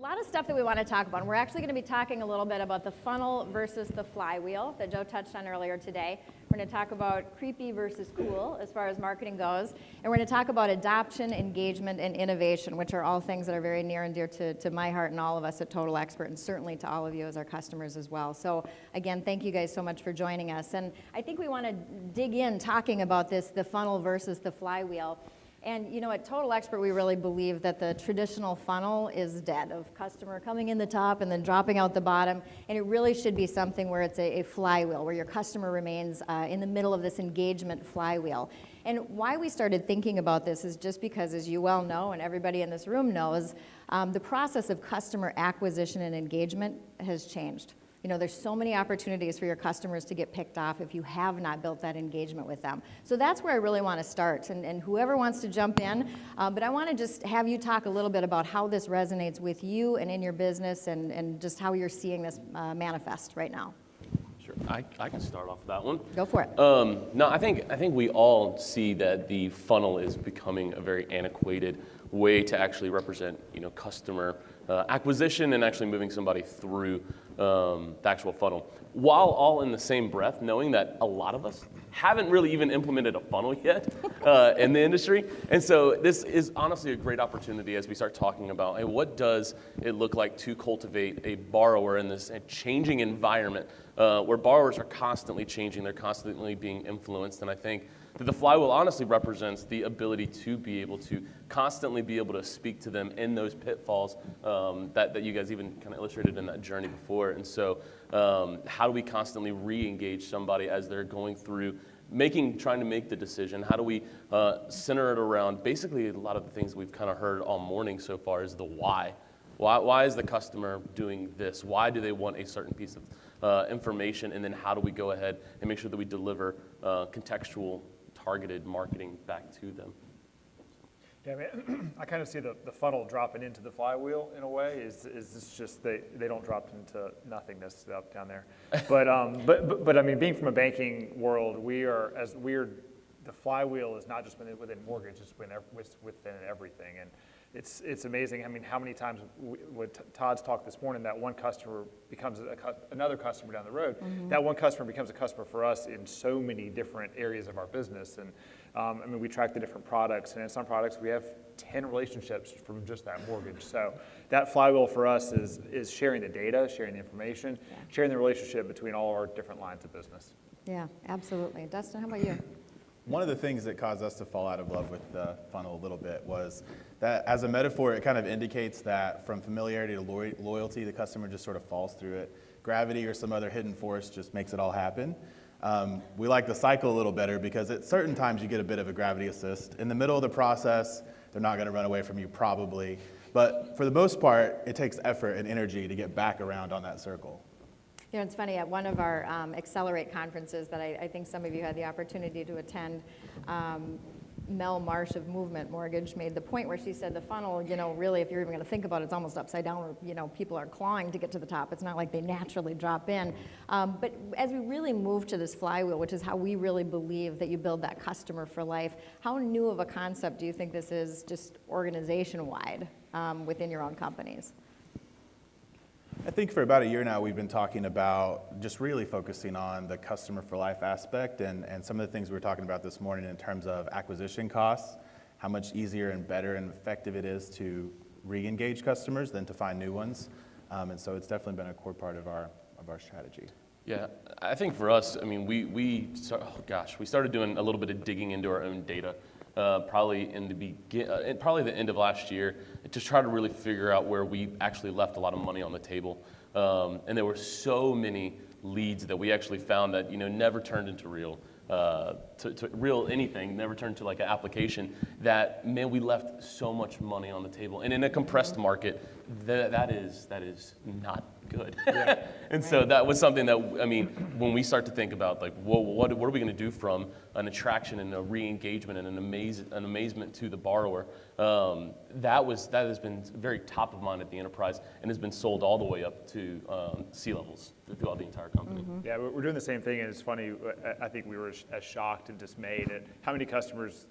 lot of stuff that we want to talk about. And we're actually going to be talking a little bit about the funnel versus the flywheel that Joe touched on earlier today. We're going to talk about creepy versus cool as far as marketing goes. And we're going to talk about adoption, engagement, and innovation, which are all things that are very near and dear to my heart and all of us at Total Expert, and certainly to all of you as our customers as well. So again, thank you guys so much for joining us. And I think we want to dig in talking about this, the funnel versus the flywheel. And you know, at Total Expert, we really believe that the traditional funnel is dead, of customer coming in the top and then dropping out the bottom. And it really should be something where it's a flywheel, where your customer remains in the middle of this engagement flywheel. And why we started thinking about this is just because, as you well know, and everybody in this room knows, the process of customer acquisition and engagement has changed. You know, there's so many opportunities for your customers to get picked off if you have not built that engagement with them. So that's where I really want to start, and whoever wants to jump in, but I want to just have you talk a little bit about how this resonates with you and in your business, and just how you're seeing this manifest right now. Sure, I can start off with that one. Go for it. No, I think we all see that the funnel is becoming a very antiquated way to actually represent, you know, customer acquisition and actually moving somebody through the actual funnel, while all in the same breath knowing that a lot of us haven't really even implemented a funnel yet in the industry. And so this is honestly a great opportunity as we start talking about, hey, what does it look like to cultivate a borrower in this changing environment where borrowers are constantly changing, they're constantly being influenced. And I think that the flywheel honestly represents the ability to be able to constantly be able to speak to them in those pitfalls that you guys even kind of illustrated in that journey before. And so how do we constantly re-engage somebody as they're going through trying to make the decision? How do we center it around basically a lot of the things we've kind of heard all morning so far is the why. Why is the customer doing this? Why do they want a certain piece of information? And then how do we go ahead and make sure that we deliver contextual, targeted marketing back to them? Yeah, I mean, I kind of see the funnel dropping into the flywheel in a way. Is this just they don't drop into nothingness up down there? But I mean, being from a banking world, the flywheel is not just within mortgage; it's within everything. And it's amazing. I mean, how many times with Todd's talk this morning, that one customer becomes another customer down the road. Mm-hmm. That one customer becomes a customer for us in so many different areas of our business. And I mean, we track the different products, and in some products we have 10 relationships from just that mortgage. So that flywheel for us is sharing the data, sharing the information, sharing the relationship between all our different lines of business. Yeah, absolutely. Dustin, how about you? One of the things that caused us to fall out of love with the funnel a little bit was that, as a metaphor, it kind of indicates that from familiarity to loyalty, the customer just sort of falls through it. Gravity or some other hidden force just makes it all happen. We like the cycle a little better because at certain times you get a bit of a gravity assist. In the middle of the process, they're not going to run away from you probably. But for the most part, it takes effort and energy to get back around on that circle. You know, it's funny, at one of our Accelerate conferences that I think some of you had the opportunity to attend, Mel Marsh of Movement Mortgage made the point where she said the funnel, you know, really, if you're even going to think about it, it's almost upside down where, you know, people are clawing to get to the top. It's not like they naturally drop in. But as we really move to this flywheel, which is how we really believe that you build that customer for life, how new of a concept do you think this is just organization-wide within your own companies? I think for about a year now, we've been talking about just really focusing on the customer for life aspect and some of the things we were talking about this morning in terms of acquisition costs, how much easier and better and effective it is to re-engage customers than to find new ones. And so it's definitely been a core part of our strategy. Yeah, I think for us, I mean, we started doing a little bit of digging into our own data. Probably the end of last year, to try to really figure out where we actually left a lot of money on the table. And there were so many leads that we actually found that, you know, never turned into real anything, never turned to like an application, that, man, we left so much money on the table. And in a compressed market, that is not good. Yeah. And so that was something that, I mean, when we start to think about like, what are we going to do from an attraction and a re-engagement and an amazement to the borrower, that has been very top of mind at the enterprise and has been sold all the way up to C-levels throughout the entire company. Mm-hmm. Yeah, we're doing the same thing, and it's funny, I think we were as shocked and dismayed at how many customers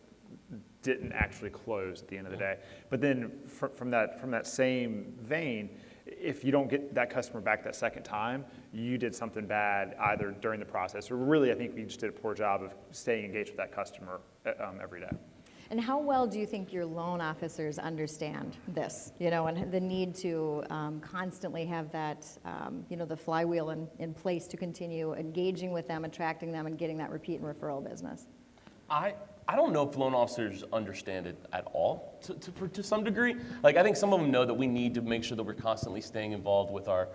didn't actually close at the end of the day. But then from that same vein, if you don't get that customer back that second time, you did something bad either during the process, or really I think we just did a poor job of staying engaged with that customer every day. And how well do you think your loan officers understand this, and the need to constantly have that, the flywheel in place to continue engaging with them, attracting them, and getting that repeat and referral business? I don't know if loan officers understand it at all to some degree. Like, I think some of them know that we need to make sure that we're constantly staying involved with our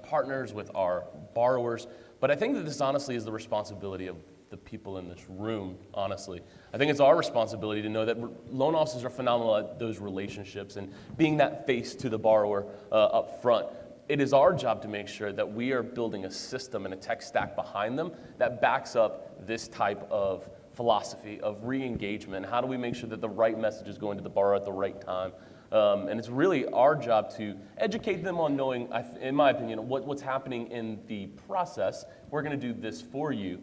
partners, with our borrowers. But I think that this honestly is the responsibility of the people in this room, honestly. I think it's our responsibility to know that loan officers are phenomenal at those relationships and being that face to the borrower up front. It is our job to make sure that we are building a system and a tech stack behind them that backs up this type of philosophy of re-engagement. How do we make sure that the right message is going to the borrower at the right time? And it's really our job to educate them on knowing, in my opinion, what's happening in the process. We're going to do this for you.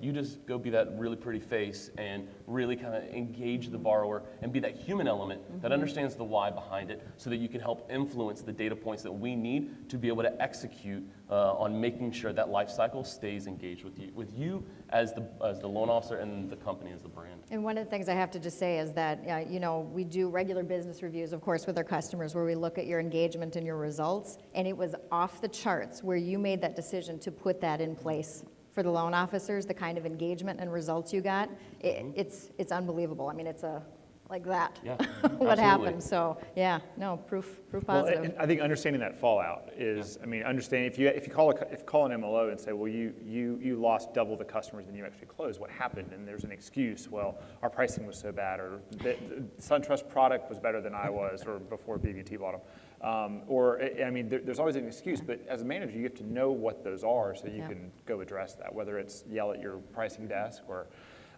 You just go be that really pretty face and really kind of engage the borrower and be that human element that understands the why behind it, so that you can help influence the data points that we need to be able to execute on making sure that life cycle stays engaged with you as the loan officer and the company as the brand. And one of the things I have to just say is that, we do regular business reviews, of course, with our customers, where we look at your engagement and your results, and it was off the charts where you made that decision to put that in place for the loan officers, the kind of engagement and results you got. It's unbelievable. I mean, it's like that. Yeah, what absolutely. happened. So yeah, no, proof positive. Well, I think understanding that fallout is, I mean, understanding if you call an MLO and say, well, you lost double the customers than you actually closed, what happened? And there's an excuse. Well, our pricing was so bad, or the SunTrust product was better than I was, or before BB&T bought them. There's always an excuse, but as a manager, you have to know what those are so you can go address that, whether it's yell at your pricing desk or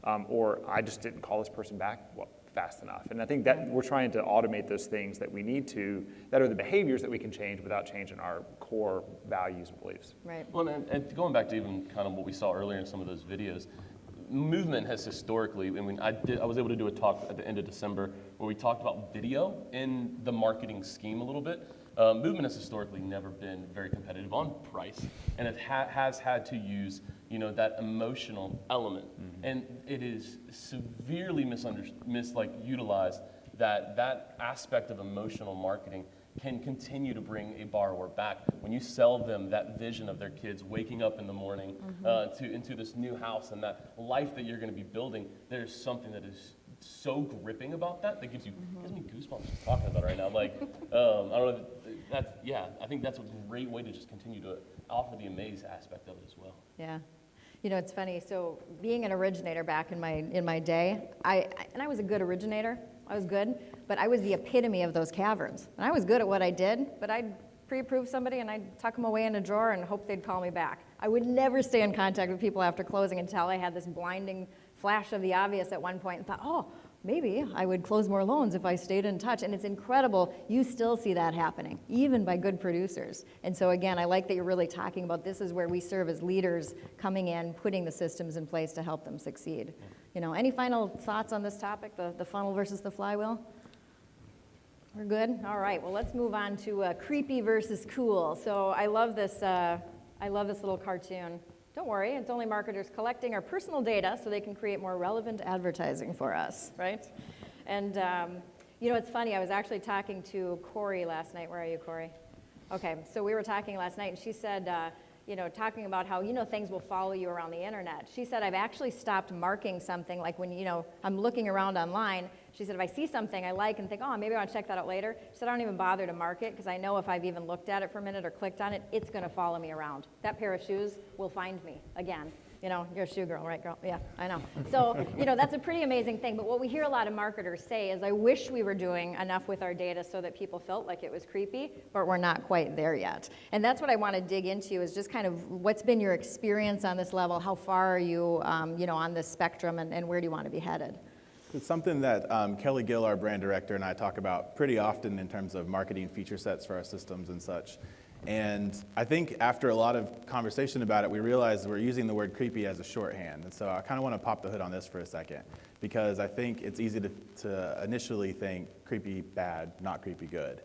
I just didn't call this person back fast enough. And I think that we're trying to automate those things that we need to, that are the behaviors that we can change without changing our core values and beliefs. Right. Well, and going back to even kind of what we saw earlier in some of those videos, movement has historically, I was able to do a talk at the end of December where we talked about video in the marketing scheme a little bit. Movement has historically never been very competitive on price, and it has had to use that emotional element, and it is severely utilized that aspect of emotional marketing can continue to bring a borrower back. When you sell them that vision of their kids waking up in the morning into this new house and that life that you're going to be building, there's something that is so gripping about that gives me goosebumps just talking about it right now. Like, I don't know. I think that's a great way to just continue to offer the amaze aspect of it as well. Yeah. It's funny. So being an originator back in my day, I was a good originator. I was good, but I was the epitome of those caverns. And I was good at what I did, but I'd pre-approve somebody and I'd tuck them away in a drawer and hope they'd call me back. I would never stay in contact with people after closing until I had this blinding flash of the obvious at one point and thought, oh, maybe I would close more loans if I stayed in touch. And it's incredible. You still see that happening, even by good producers. And so again, I like that you're really talking about this is where we serve as leaders coming in, putting the systems in place to help them succeed. Any final thoughts on this topic, the funnel versus the flywheel? We're good? All right, well, let's move on to creepy versus cool. So I love this little cartoon. Don't worry, it's only marketers collecting our personal data so they can create more relevant advertising for us, right? And it's funny, I was actually talking to Corey last night. Where are you, Corey? Okay, so we were talking last night, and she said, talking about how, things will follow you around the internet. She said, I've actually stopped marking something, like when, I'm looking around online. She said, if I see something I like and think, oh, maybe I want to check that out later, she said, I don't even bother to mark it because I know if I've even looked at it for a minute or clicked on it, it's going to follow me around. That pair of shoes will find me again. You're a shoe girl, right, girl? Yeah, I know. So, that's a pretty amazing thing. But what we hear a lot of marketers say is, I wish we were doing enough with our data so that people felt like it was creepy, but we're not quite there yet. And that's what I want to dig into is just kind of what's been your experience on this level? How far are you, on this spectrum, and where do you want to be headed? It's something that Kelly Gill, our brand director, and I talk about pretty often in terms of marketing feature sets for our systems and such. And I think after a lot of conversation about it, we realized we're using the word creepy as a shorthand. And so I kind of want to pop the hood on this for a second, because I think it's easy to initially think creepy bad, not creepy good.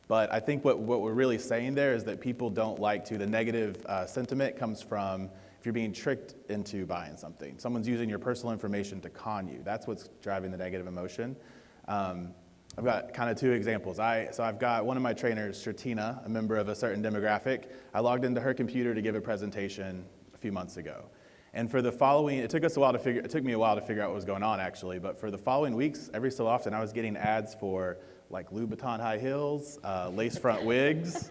But I think what we're really saying there is that people don't like to, the negative sentiment comes from if you're being tricked into buying something. Someone's using your personal information to con you. That's what's driving the negative emotion. I've got kind of two examples. So I've got one of my trainers, Shatina, a member of a certain demographic. I logged into her computer to give a presentation a few months ago. And for the following, it took me a while to figure out what was going on actually, but for the following weeks, every so often I was getting ads for like Louboutin high heels, lace front wigs,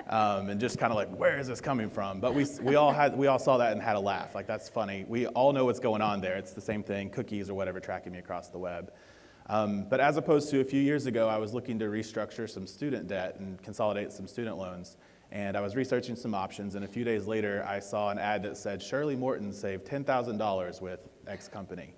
and just kind of like, where is this coming from? But we all saw that and had a laugh. Like, that's funny. We all know what's going on there. It's the same thing, cookies or whatever, tracking me across the web. But as opposed to a few years ago, I was looking to restructure some student debt and consolidate some student loans. And I was researching some options, and a few days later, I saw an ad that said, Shirley Morton saved $10,000 with X company.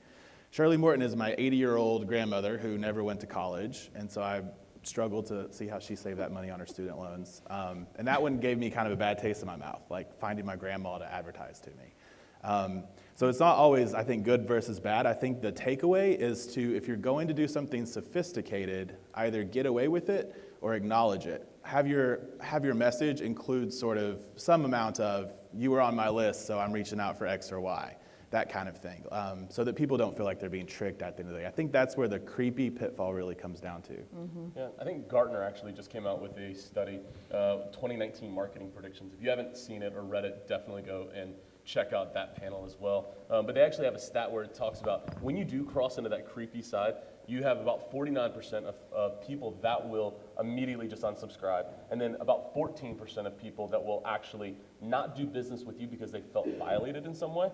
Shirley Morton is my 80-year-old grandmother who never went to college, and so I struggled to see how she saved that money on her student loans. And that one gave me kind of a bad taste in my mouth, like finding my grandma to advertise to me. So it's not always, I think, good versus bad. I think the takeaway is to, if you're going to do something sophisticated, either get away with it or acknowledge it. Have your message include sort of some amount of, you were on my list, so I'm reaching out for X or Y, that kind of thing, so that people don't feel like they're being tricked at the end of the day. I think that's where the creepy pitfall really comes down to. Mm-hmm. Yeah, I think Gartner actually just came out with a study, 2019 marketing predictions. If you haven't seen it or read it, definitely go and check out that panel as well. But they actually have a stat where it talks about when you do cross into that creepy side, you have about 49% of people that will immediately just unsubscribe, and then about 14% of people that will actually not do business with you because they felt violated in some way,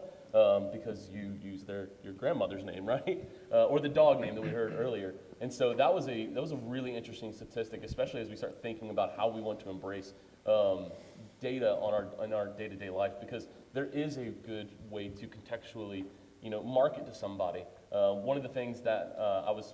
because you used your grandmother's name, right? Or the dog name that we heard earlier. And so that was a really interesting statistic, especially as we start thinking about how we want to embrace data in our day-to-day life, because there is a good way to contextually, market to somebody. One of the things that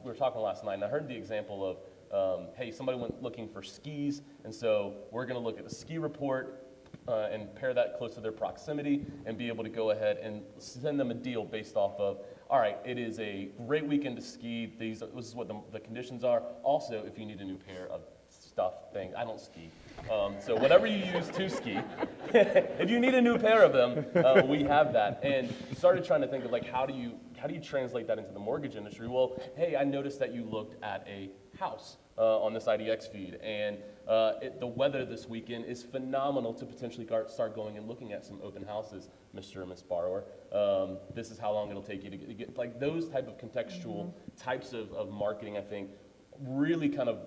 we were talking last night, and I heard the example of, hey, somebody went looking for skis, and so we're going to look at the ski report and pair that close to their proximity and be able to go ahead and send them a deal based off of, all right, it is a great weekend to ski. This is what the conditions are. Also, if you need a new pair of thing, I don't ski. So whatever you use to ski, if you need a new pair of them, we have that. And started trying to think of like, how do you translate that into the mortgage industry? Well, hey, I noticed that you looked at a house on this IDX feed, and the weather this weekend is phenomenal to potentially start going and looking at some open houses, Mr. and Miss Borrower. This is how long it'll take you to get like those type of contextual types of marketing, I think, really kind of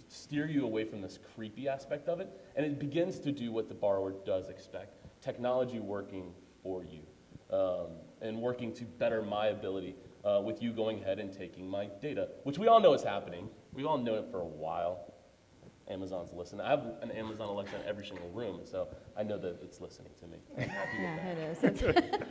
steer you away from this creepy aspect of it, and it begins to do what the borrower does expect. Technology working for you, and working to better my ability with you going ahead and taking my data, which we all know is happening. We've all known it for a while. Amazon's listening. I have an Amazon Alexa in every single room, so I know that it's listening to me. I'm happy with that. It is.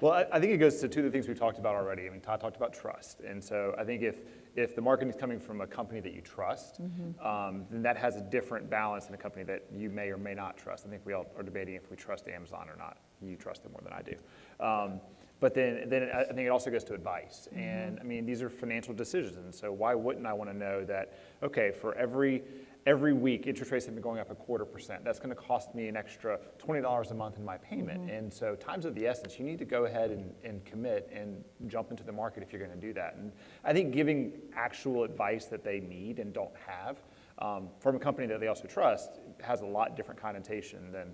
Well, I think it goes to two of the things we talked about already. I mean, Todd talked about trust. And so I think if the marketing is coming from a company that you trust, then that has a different balance than a company that you may or may not trust. I think we all are debating if we trust Amazon or not. You trust them more than I do. But then I think it also goes to advice. And I mean, these are financial decisions. And so why wouldn't I want to know that, okay, for every week, interest rates have been going up 0.25%. That's going to cost me an extra $20 a month in my payment. And so time's of the essence. You need to go ahead and commit and jump into the market if you're going to do that. And I think giving actual advice that they need and don't have from a company that they also trust has a lot different connotation than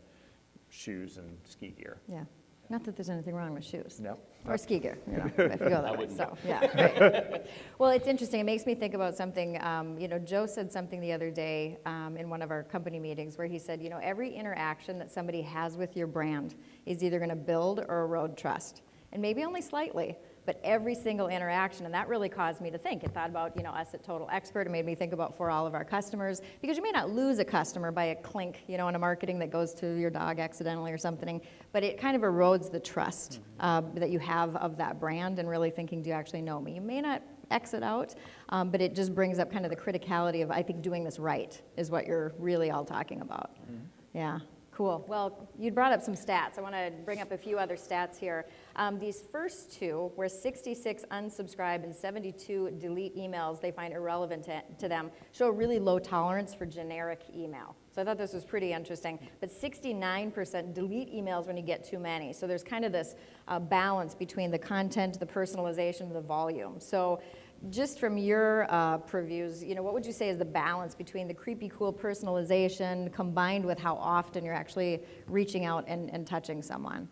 shoes and ski gear. Yeah. Not that there's anything wrong with shoes. No. Or ski gear, if you go that way. So, yeah, right. Well, it's interesting. It makes me think about something, Joe said something the other day in one of our company meetings where he said, every interaction that somebody has with your brand is either going to build or erode trust. And maybe only slightly, but every single interaction, and that really caused me to think. It thought about, us at Total Expert. It made me think about for all of our customers, because you may not lose a customer by a clink, in a marketing that goes to your dog accidentally or something, but it kind of erodes the trust that you have of that brand and really thinking, do you actually know me? You may not exit out, but it just brings up kind of the criticality of, I think, doing this right is what you're really all talking about. Yeah. Cool. Well, you brought up some stats. I want to bring up a few other stats here. These first two, where 66 unsubscribe and 72 delete emails they find irrelevant to them, show a really low tolerance for generic email. So I thought this was pretty interesting. But 69% delete emails when you get too many. So there's kind of this balance between the content, the personalization, the volume. So just from your previews, what would you say is the balance between the creepy, cool personalization combined with how often you're actually reaching out and touching someone?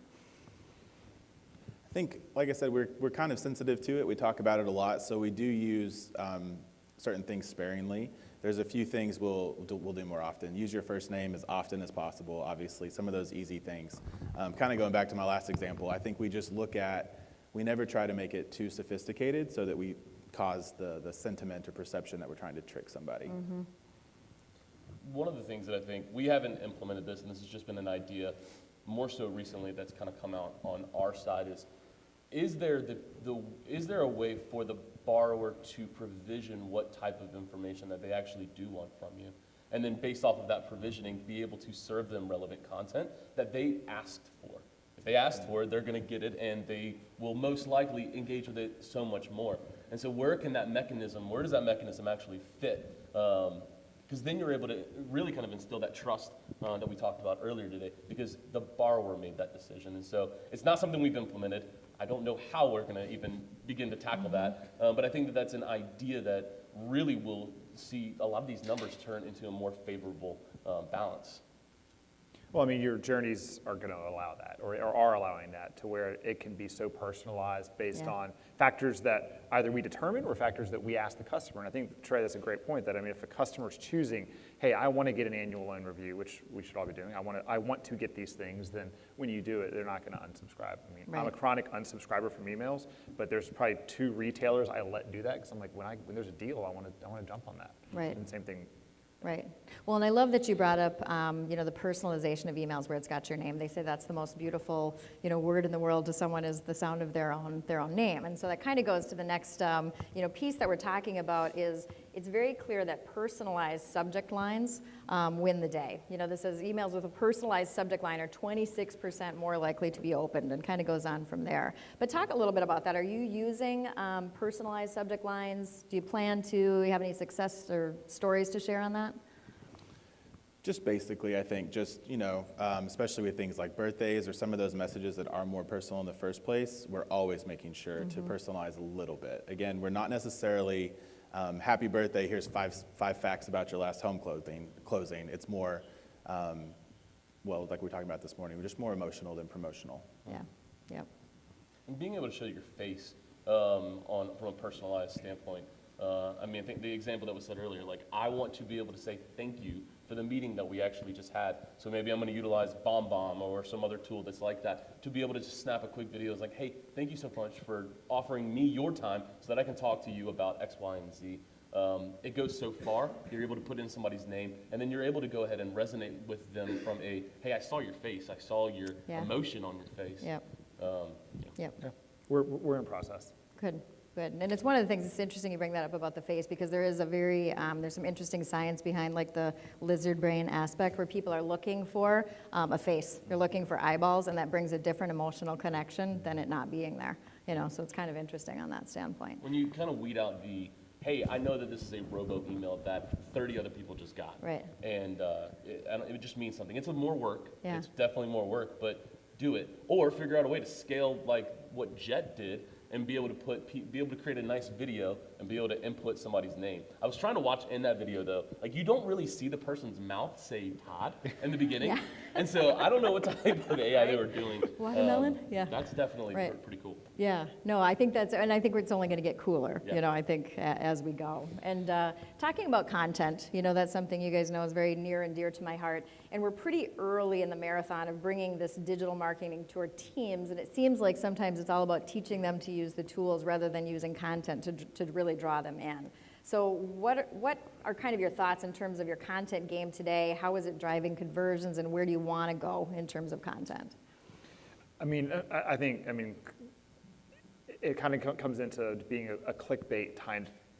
I think, like I said, we're kind of sensitive to it. We talk about it a lot, so we do use certain things sparingly. There's a few things we'll do more often. Use your first name as often as possible, obviously, some of those easy things. Kind of going back to my last example, I think we just we never try to make it too sophisticated so that we cause the sentiment or perception that we're trying to trick somebody. Mm-hmm. One of the things that I think, we haven't implemented this, and this has just been an idea more so recently that's kind of come out on our side, is there a way for the borrower to provision what type of information that they actually do want from you? And then based off of that provisioning, be able to serve them relevant content that they asked for. If they asked for it, they're going to get it, and they will most likely engage with it so much more. And so where does that mechanism actually fit? Because then you're able to really kind of instill that trust that we talked about earlier today, because the borrower made that decision. And so it's not something we've implemented. I don't know how we're going to even begin to tackle that, but I think that that's an idea that really will see a lot of these numbers turn into a more favorable balance. Well, I mean, your journeys are going to allow that, or are allowing that, to where it can be so personalized based on factors that either we determine or factors that we ask the customer. And I think, Trey, that's a great point, that, I mean, if a customer's choosing, hey, I want to get an annual loan review, which we should all be doing, I want to get these things, then when you do it, they're not going to unsubscribe. I mean, I'm a chronic unsubscriber from emails, but there's probably 2 retailers I let do that, because I'm like, when there's a deal, I want to jump on that. Right. And same thing. Right. Well, and I love that you brought up, the personalization of emails where it's got your name. They say that's the most beautiful, word in the world to someone is the sound of their own name. And so that kind of goes to the next, piece that we're talking about is it's very clear that personalized subject lines win the day. This says emails with a personalized subject line are 26% more likely to be opened, and kind of goes on from there. But talk a little bit about that. Are you using personalized subject lines? Do you plan to? Do you have any success or stories to share on that? Just basically, I think, especially with things like birthdays or some of those messages that are more personal in the first place, we're always making sure to personalize a little bit. Again, we're not necessarily, happy birthday, here's five facts about your last home closing. It's more, like we were talking about this morning, we're just more emotional than promotional. Yeah, yep. And being able to show your face from a personalized standpoint, I think the example that was said earlier, like, I want to be able to say thank you for the meeting that we actually just had. So maybe I'm going to utilize BombBomb or some other tool that's like that to be able to just snap a quick video. It's like, hey, thank you so much for offering me your time so that I can talk to you about X, Y, and Z. It goes so far. You're able to put in somebody's name, and then you're able to go ahead and resonate with them from a, hey, I saw your face. I saw your emotion on your face. Yep. Yep. Yeah. We're in process. Good. Good. And it's one of the things, it's interesting you bring that up about the face, because there is there's some interesting science behind like the lizard brain aspect where people are looking for a face. They're looking for eyeballs, and that brings a different emotional connection than it not being there. So it's kind of interesting on that standpoint. When you kind of weed out hey, I know that this is a robo email that 30 other people just got. Right. And it just means something. It's more work. Yeah. It's definitely more work, but do it. Or figure out a way to scale like what Jet did, and be able to create a nice video and be able to input somebody's name. I was trying to watch in that video though, like, you don't really see the person's mouth say Todd in the beginning. Yeah. And so I don't know what type of AI they were doing. Watermelon? Yeah. That's definitely pretty cool. Yeah, no, I think it's only going to get cooler, Yeah. I think, as we go. And talking about content, that's something you guys know is very near and dear to my heart. And we're pretty early in the marathon of bringing this digital marketing to our teams, and it seems like sometimes it's all about teaching them to use the tools rather than using content to really draw them in. So what are kind of your thoughts in terms of your content game today? How is it driving conversions, and where do you want to go in terms of content? I think it kind of comes into being a clickbait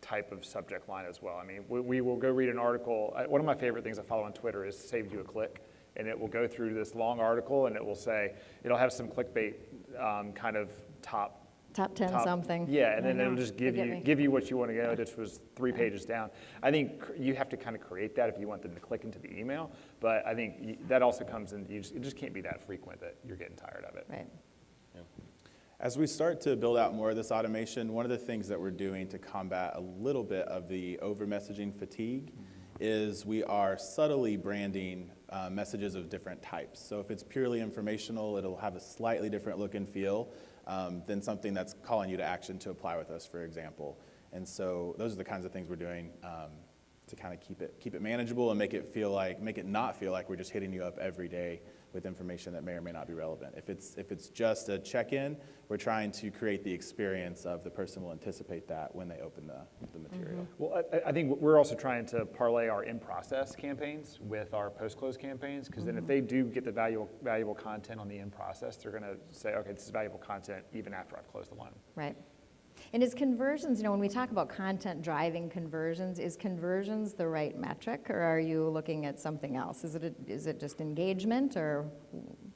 type of subject line as well. I mean, we will go read an article. One of my favorite things I follow on Twitter is Saved You a Click, and it will go through this long article, and it will say, it'll have some clickbait kind of top 10 something. Yeah, and then it'll just give you what you want to go, which was 3 pages down. I think you have to kind of create that if you want them to click into the email, but I think that also comes in, it just can't be that frequent that you're getting tired of it. Right. Yeah. As we start to build out more of this automation, one of the things that we're doing to combat a little bit of the over-messaging fatigue is we are subtly branding messages of different types. So if it's purely informational, it'll have a slightly different look and feel than something that's calling you to action to apply with us, for example. And so those are the kinds of things we're doing to kind of keep it manageable and make it not feel like we're just hitting you up every day with information that may or may not be relevant. If it's just a check-in, we're trying to create the experience of the person will anticipate that when they open the material. Well, I think we're also trying to parlay our in-process campaigns with our post-close campaigns, because then if they do get the valuable content on the in-process, they're going to say, okay, this is valuable content even after I've closed the loan. Right. And is conversions, when we talk about content driving conversions, is conversions the right metric, or are you looking at something else? Is it just engagement, or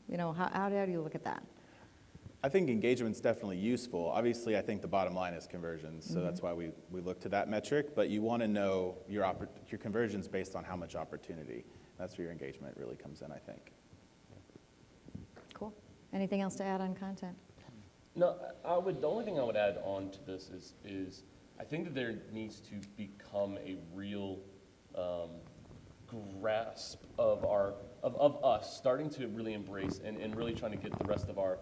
how do you look at that? I think engagement's definitely useful. Obviously, I think the bottom line is conversions, so that's why we look to that metric. But you want to know your conversions based on how much opportunity. That's where your engagement really comes in, I think. Cool. Anything else to add on content? No, the only thing I would add on to this is I think that there needs to become a real grasp of us starting to really embrace and really trying to get the rest of our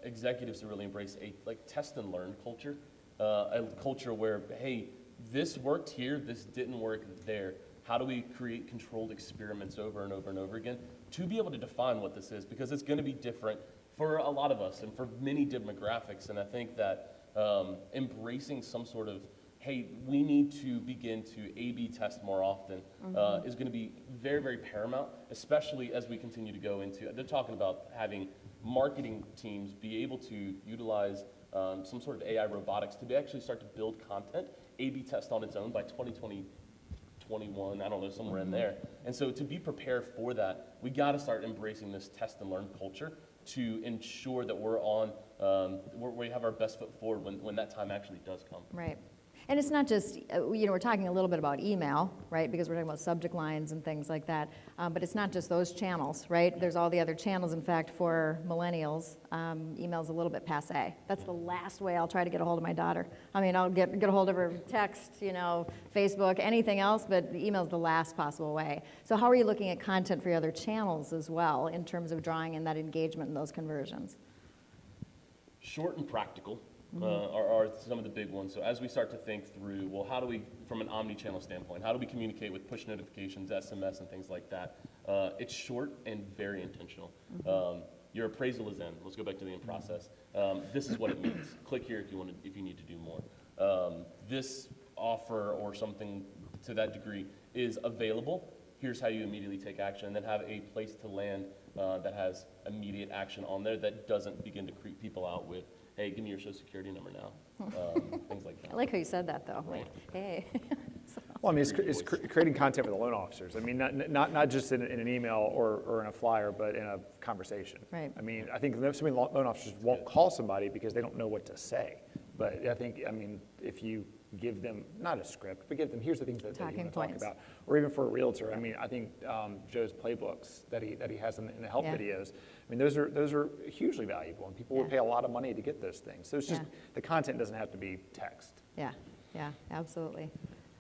executives to really embrace a test and learn culture, a culture where, hey, this worked here, this didn't work there. How do we create controlled experiments over and over and over again to be able to define what this is? Because it's going to be different for a lot of us and for many demographics. And I think that embracing some sort of, hey, we need to begin to A/B test more often is going to be very, very paramount, especially as we continue to go into, they're talking about having marketing teams be able to utilize some sort of AI robotics to actually start to build content, A/B test on its own by 2020. 21, I don't know, somewhere in there. And so to be prepared for that, we got to start embracing this test and learn culture to ensure that we're on, we have our best foot forward when that time actually does come. Right. And it's not just, we're talking a little bit about email, right, because we're talking about subject lines and things like that, but it's not just those channels, right? There's all the other channels. In fact, for millennials, email's a little bit passé. That's the last way I'll try to get a hold of my daughter. I mean, I'll get a hold of her text, Facebook, anything else, but the email's the last possible way. So how are you looking at content for your other channels as well in terms of drawing in that engagement and those conversions? Short and practical. Are some of the big ones. So as we start to think through, well, how do we, from an omnichannel standpoint, how do we communicate with push notifications, SMS, and things like that? It's short and very intentional. Your appraisal is in. Let's go back to the in process. This is what it means. Click here if you need to do more. This offer or something to that degree is available. Here's how you immediately take action, and then have a place to land that has immediate action on there that doesn't begin to creep people out with, hey, give me your social security number now, things like that. I like how you said that, though. Like, hey. Well, I mean, it's creating content for the loan officers. I mean, not just in an email or in a flyer, but in a conversation. Right. I mean, I think so many loan officers won't call somebody because they don't know what to say. But I think, if you give them, not a script, but give them, here's the things that you want to talk about. Or even for a realtor, I think Joe's playbooks that he has in the help videos, those are hugely valuable, and people would pay a lot of money to get those things. So it's just, the content doesn't have to be text. Yeah, absolutely.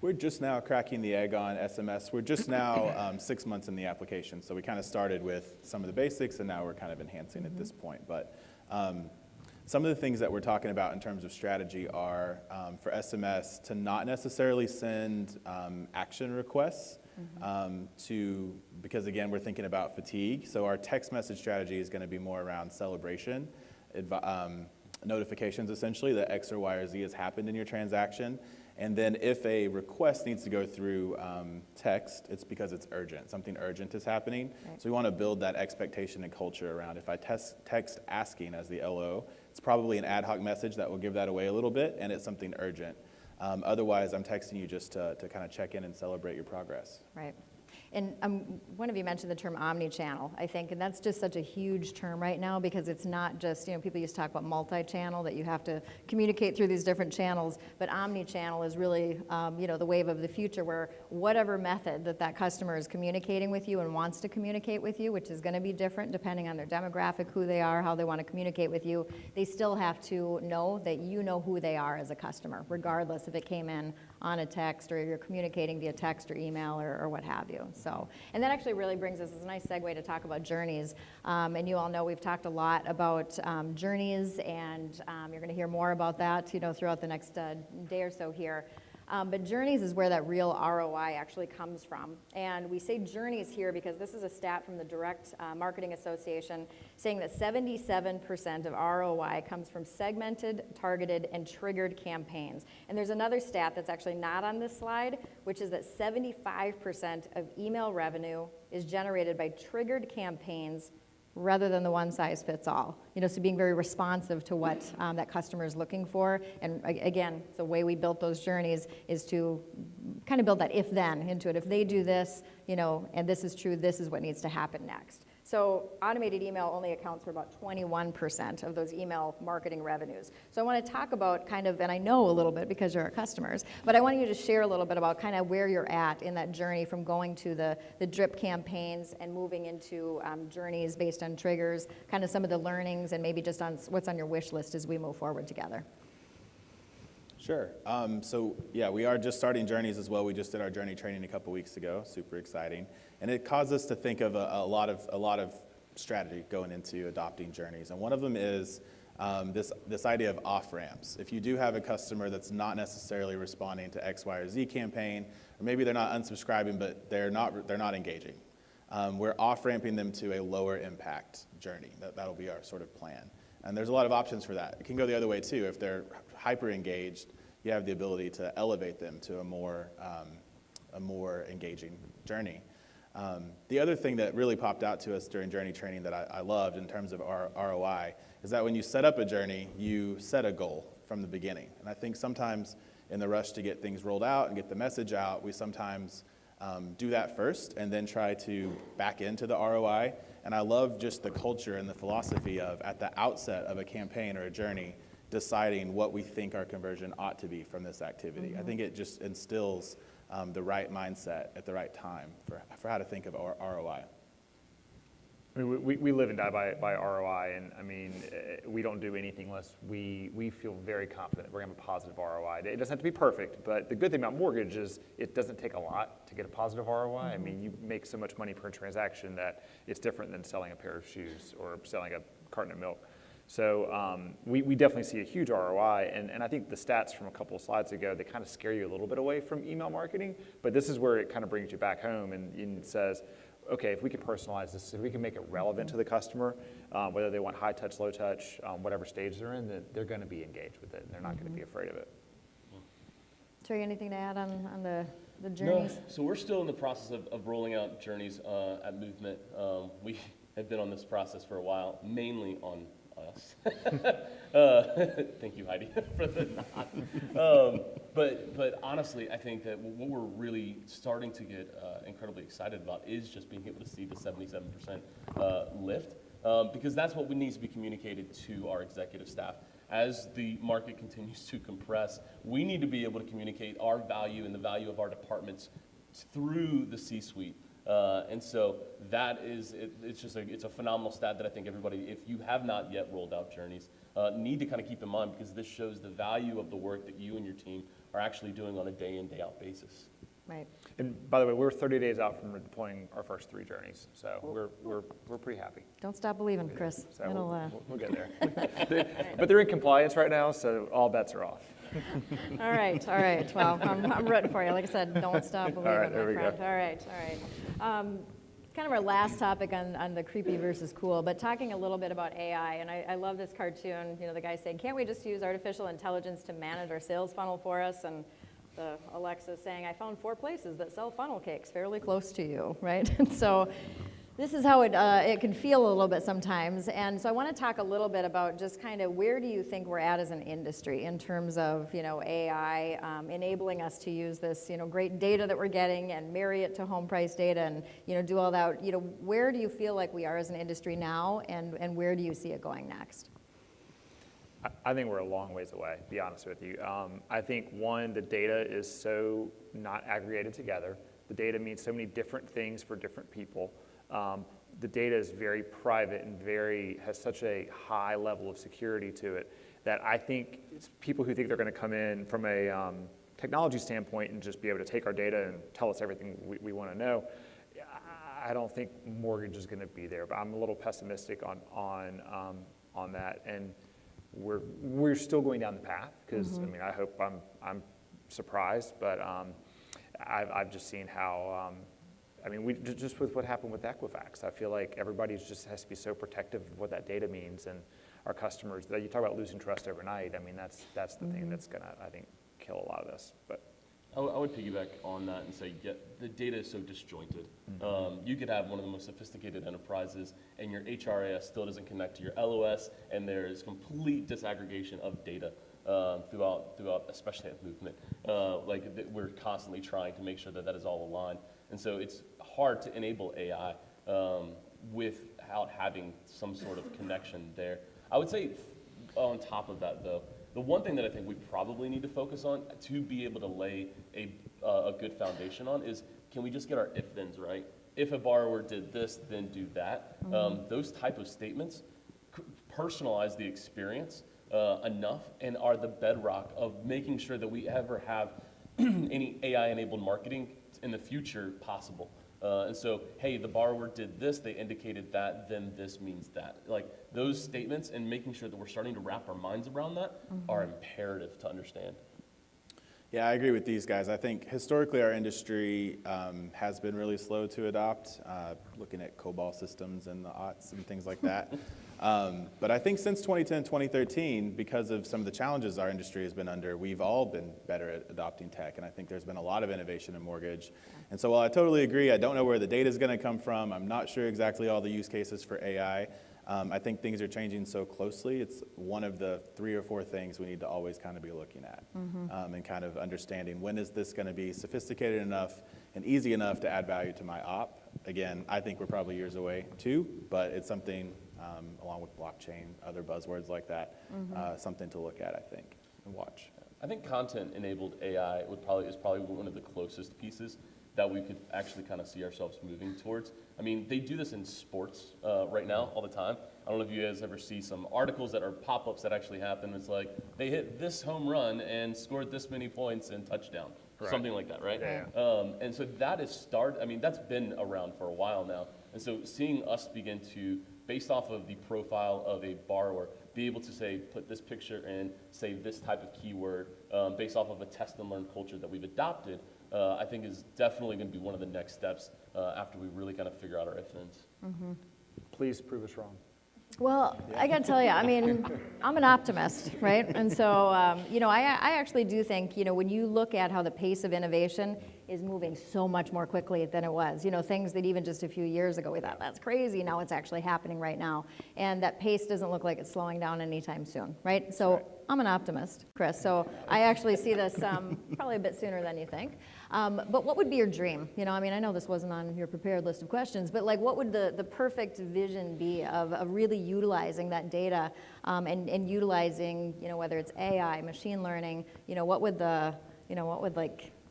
We're just now cracking the egg on SMS. We're just now 6 months in the application, so we kind of started with some of the basics, and now we're kind of enhancing at this point. But some of the things that we're talking about in terms of strategy are for SMS to not necessarily send action requests because again, we're thinking about fatigue. So our text message strategy is going to be more around celebration, notifications essentially that X or Y or Z has happened in your transaction. And then if a request needs to go through text, it's because it's urgent. Something urgent is happening. Right. So we want to build that expectation and culture around if I text asking as the LO, it's it's probably an ad hoc message that will give that away a little bit, and it's something urgent. Otherwise, I'm texting you just to kind of check in and celebrate your progress. Right. And one of you mentioned the term omnichannel, I think, and that's just such a huge term right now because it's not just, people used to talk about multi-channel, that you have to communicate through these different channels, but omnichannel is really, the wave of the future where whatever method that customer is communicating with you and wants to communicate with you, which is going to be different depending on their demographic, who they are, how they want to communicate with you, they still have to know that you know who they are as a customer, regardless if it came in on a text or you're communicating via text or email or what have you. So, and that actually really brings us, as a nice segue to talk about journeys. And you all know we've talked a lot about journeys, and you're going to hear more about that, throughout the next day or so here. But journeys is where that real ROI actually comes from. And we say journeys here because this is a stat from the Direct Marketing Association saying that 77% of ROI comes from segmented, targeted, and triggered campaigns. And there's another stat that's actually not on this slide, which is that 75% of email revenue is generated by triggered campaigns rather than the one-size-fits-all. So being very responsive to what that customer is looking for. And again, the way we built those journeys is to kind of build that if-then into it. If they do this, and this is true, this is what needs to happen next. So automated email only accounts for about 21% of those email marketing revenues. So I want to talk about kind of, and I know a little bit because you're our customers, but I want you to share a little bit about kind of where you're at in that journey from going to the drip campaigns and moving into journeys based on triggers, kind of some of the learnings and maybe just on what's on your wish list as we move forward together. Sure. So yeah, we are just starting journeys as well. We just did our journey training a couple weeks ago. Super exciting, and it caused us to think of a lot of strategy going into adopting journeys. And one of them is this idea of off ramps. If you do have a customer that's not necessarily responding to X, Y, or Z campaign, or maybe they're not unsubscribing, but they're not engaging, we're off ramping them to a lower impact journey. That'll be our sort of plan. And there's a lot of options for that. It can go the other way too. If they're hyper engaged, you have the ability to elevate them to a more engaging journey. The other thing that really popped out to us during journey training that I loved in terms of our ROI is that when you set up a journey, you set a goal from the beginning. And I think sometimes in the rush to get things rolled out and get the message out, we sometimes do that first and then try to back into the ROI. And I love just the culture and the philosophy of, at the outset of a campaign or a journey, deciding what we think our conversion ought to be from this activity. I think it just instills the right mindset at the right time for how to think of our ROI. I mean, we live and die by ROI, and I mean, we don't do anything unless we feel very confident that we're going to have a positive ROI. It doesn't have to be perfect, but the good thing about mortgage is it doesn't take a lot to get a positive ROI. I mean, you make so much money per transaction that it's different than selling a pair of shoes or selling a carton of milk. So we definitely see a huge ROI, and I think the stats from a couple of slides ago, they kind of scare you a little bit away from email marketing, but this is where it kind of brings you back home and says, okay, if we can personalize this, if we can make it relevant to the customer, whether they want high touch, low touch, whatever stage they're in, then they're going to be engaged with it, and they're not going to be afraid of it. Trey, anything to add on the journeys? No, so we're still in the process of rolling out journeys at Movement. We have been on this process for a while, mainly on us. Thank you, Heidi, for the nod. But honestly, I think that what we're really starting to get incredibly excited about is just being able to see the 77% lift, because that's what needs to be communicated to our executive staff. As the market continues to compress, we need to be able to communicate our value and the value of our departments through the C-suite. And so that is, it's a phenomenal stat that I think everybody, if you have not yet rolled out journeys, need to kind of keep in mind, because this shows the value of the work that you and your team are actually doing on a day in, day out basis. Right. And by the way, we're 30 days out from deploying our first 3 journeys, so we're pretty happy. Don't stop believing, Chris. So we'll get there. But they're in compliance right now, so all bets are off. All right. Well, I'm rooting for you. Like I said, don't stop believing, All right, there my we friend. go. All right. Kind of our last topic on the creepy versus cool, but talking a little bit about AI, and I love this cartoon, the guy saying, can't we just use artificial intelligence to manage our sales funnel for us? And the Alexa saying, I found 4 places that sell funnel cakes fairly close to you, right? And so This is how it can feel a little bit sometimes. And so I want to talk a little bit about just kind of where do you think we're at as an industry in terms of, AI enabling us to use this, great data that we're getting and marry it to home price data and, do all that. Where do you feel like we are as an industry now, and where do you see it going next? I think we're a long ways away, to be honest with you. I think, one, the data is so not aggregated together. The data means so many different things for different people. The data is very private and has such a high level of security to it that I think it's people who think they're going to come in from a technology standpoint and just be able to take our data and tell us everything we want to know. I don't think mortgage is going to be there, but I'm a little pessimistic on that. And we're still going down the path because I hope I'm surprised, but I've just seen how. We just with what happened with Equifax, I feel like everybody just has to be so protective of what that data means, and our customers. You talk about losing trust overnight. That's the thing that's gonna, I think, kill a lot of this. But I would piggyback on that and say, the data is so disjointed. You could have one of the most sophisticated enterprises, and your HRIS still doesn't connect to your LOS, and there is complete disaggregation of data throughout, especially at movement. We're constantly trying to make sure that is all aligned. And so it's hard to enable AI without having some sort of connection there. I would say on top of that, though, the one thing that I think we probably need to focus on to be able to lay a good foundation on is, can we just get our if-thens right? If a borrower did this, then do that. Those type of statements personalize the experience enough and are the bedrock of making sure that we ever have any AI-enabled marketing in the future possible. And so, hey, the borrower did this, they indicated that, then this means that. Like, those statements and making sure that we're starting to wrap our minds around that are imperative to understand. Yeah, I agree with these guys. I think historically our industry has been really slow to adopt, looking at COBOL systems and the aughts and things like that. But I think since 2010, 2013, because of some of the challenges our industry has been under, we've all been better at adopting tech, and I think there's been a lot of innovation in mortgage. And so while I totally agree, I don't know where the data is going to come from. I'm not sure exactly all the use cases for AI. I think things are changing so closely. It's one of the 3 or 4 things we need to always kind of be looking at and kind of understanding, when is this going to be sophisticated enough and easy enough to add value to my op? Again, I think we're probably years away too, but it's something, along with blockchain, other buzzwords like that, something to look at, I think, and watch. I think content-enabled AI is probably one of the closest pieces that we could actually kind of see ourselves moving towards. They do this in sports right now all the time. I don't know if you guys ever see some articles that are pop-ups that actually happen. It's like, they hit this home run and scored this many points and touchdown. Right. Something like that, right? Yeah. And so that is that's been around for a while now. And so seeing us begin to, based off of the profile of a borrower, be able to say, put this picture in, say this type of keyword, based off of a test and learn culture that we've adopted, I think is definitely going to be one of the next steps after we really kind of figure out our if-thens. Please prove us wrong. Well, I got to tell you, I'm an optimist, right? And so, I actually do think, when you look at how the pace of innovation is moving so much more quickly than it was, things that even just a few years ago we thought, that's crazy, now it's actually happening right now. And that pace doesn't look like it's slowing down anytime soon, right? So right. I'm an optimist, Chris, so I actually see this probably a bit sooner than you think. But what would be your dream? I know this wasn't on your prepared list of questions, but what would the perfect vision be of really utilizing that data and utilizing, whether it's AI, machine learning, what would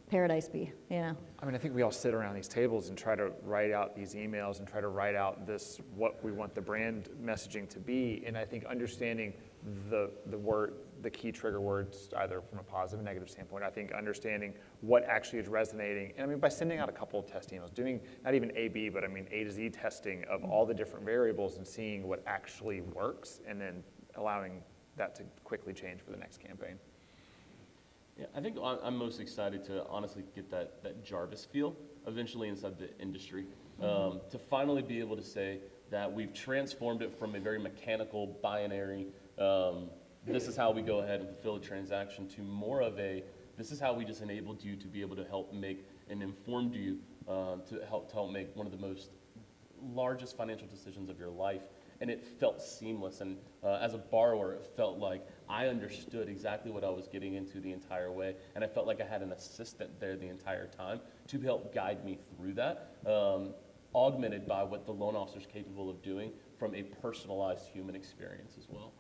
paradise be, I think we all sit around these tables and try to write out these emails and try to write out what we want the brand messaging to be, and I think understanding the key trigger words, either from a positive and negative standpoint, I think understanding what actually is resonating, and by sending out a couple of test emails, doing not even A/B, but A to Z testing of all the different variables and seeing what actually works, and then allowing that to quickly change for the next campaign. Yeah, I think I'm most excited to honestly get that Jarvis feel eventually inside the industry. To finally be able to say that we've transformed it from a very mechanical, binary, this is how we go ahead and fulfill a transaction, to more of this is how we just enabled you to be able to help make and informed you to help make one of the most largest financial decisions of your life, and it felt seamless. And as a borrower, it felt like I understood exactly what I was getting into the entire way, and I felt like I had an assistant there the entire time to help guide me through that, augmented by what the loan officer is capable of doing from a personalized human experience as well.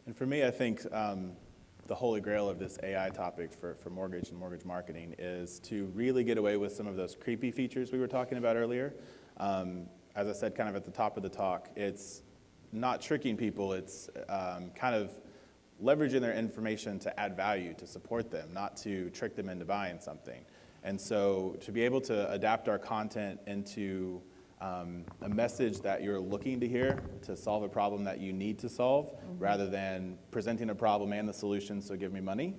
And for me, I think the holy grail of this AI topic for mortgage and mortgage marketing is to really get away with some of those creepy features we were talking about earlier. As I said kind of at the top of the talk, it's not tricking people, it's kind of leveraging their information to add value, to support them, not to trick them into buying something. And so to be able to adapt our content into a message that you're looking to hear to solve a problem that you need to solve, rather than presenting a problem and the solution, so give me money,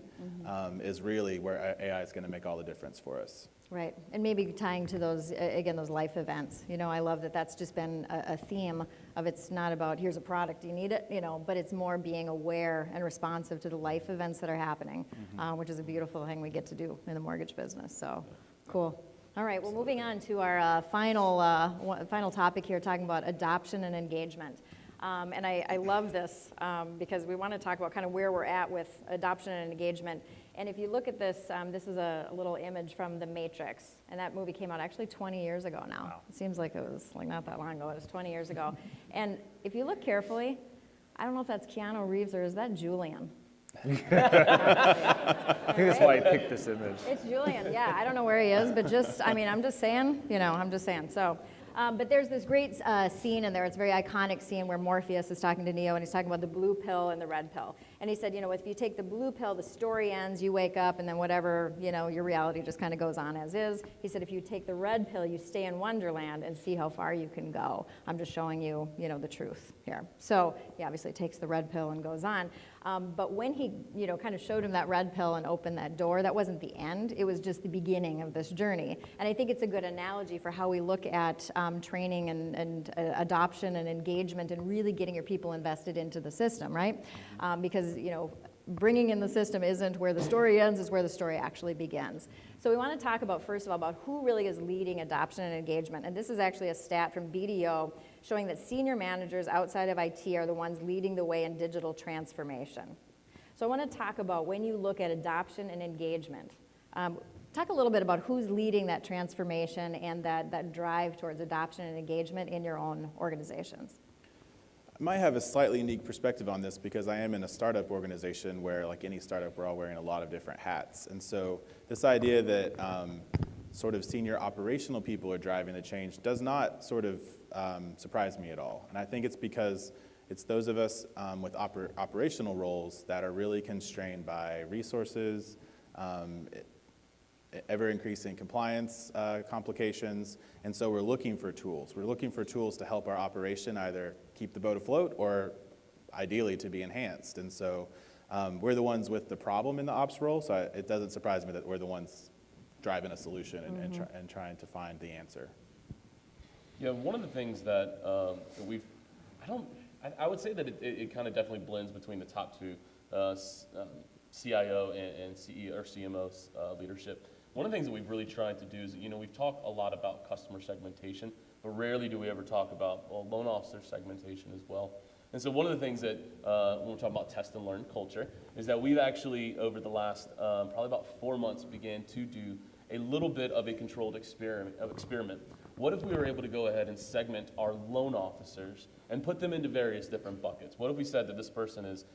is really where AI is going to make all the difference for us. Right, and maybe tying to those, again, those life events. You know, I love that that's just been a theme of, it's not about here's a product, you need it, you know, but it's more being aware and responsive to the life events that are happening, which is a beautiful thing we get to do in the mortgage business, so cool. All right, well, moving on to our final topic here, talking about adoption and engagement. And I love this because we want to talk about kind of where we're at with adoption and engagement. And if you look at this, this is a little image from The Matrix. And that movie came out actually 20 years ago now. Wow. It seems like it was like not that long ago. It was 20 years ago. And if you look carefully, I don't know if that's Keanu Reeves or is that Julian? I think that's why I picked this image. It's Julian, yeah. I don't know where he is, but just, I mean, I'm just saying, you know, I'm just saying. So, but there's this great scene in there. It's a very iconic scene where Morpheus is talking to Neo, and he's talking about the blue pill and the red pill. And he said, you know, if you take the blue pill, the story ends, you wake up, and then whatever, you know, your reality just kind of goes on as is. He said, if you take the red pill, you stay in Wonderland and see how far you can go. I'm just showing you, you know, the truth here. So he obviously takes the red pill and goes on. But when he, you know, kind of showed him that red pill and opened that door, that wasn't the end. It was just the beginning of this journey. And I think it's a good analogy for how we look at training and adoption and engagement and really getting your people invested into the system, right? Because, you know, bringing in the system isn't where the story ends, it's where the story actually begins. So we want to talk about, first of all, about who really is leading adoption and engagement. And this is actually a stat from BDO showing that senior managers outside of IT are the ones leading the way in digital transformation. So I want to talk about when you look at adoption and engagement. Talk a little bit about who's leading that transformation and that drive towards adoption and engagement in your own organizations. I might have a slightly unique perspective on this because I am in a startup organization where, like any startup, we're all wearing a lot of different hats. And so this idea that sort of senior operational people are driving the change does not sort of surprise me at all. And I think it's because it's those of us with operational roles that are really constrained by resources, ever-increasing compliance complications, and so we're looking for tools. We're looking for tools to help our operation either keep the boat afloat or ideally to be enhanced. And so we're the ones with the problem in the ops role, so it doesn't surprise me that we're the ones driving a solution and trying to find the answer. Yeah, one of the things that I would say that it kind of definitely blends between the top two, CIO and CEO or CMO leadership. One of the things that we've really tried to do is, you know, we've talked a lot about customer segmentation, but rarely do we ever talk about loan officer segmentation as well. And so one of the things that, when we're talking about test and learn culture, is that we've actually, over the last probably about 4 months, began to do a little bit of a controlled experiment. What if we were able to go ahead and segment our loan officers and put them into various different buckets? What if we said that this person is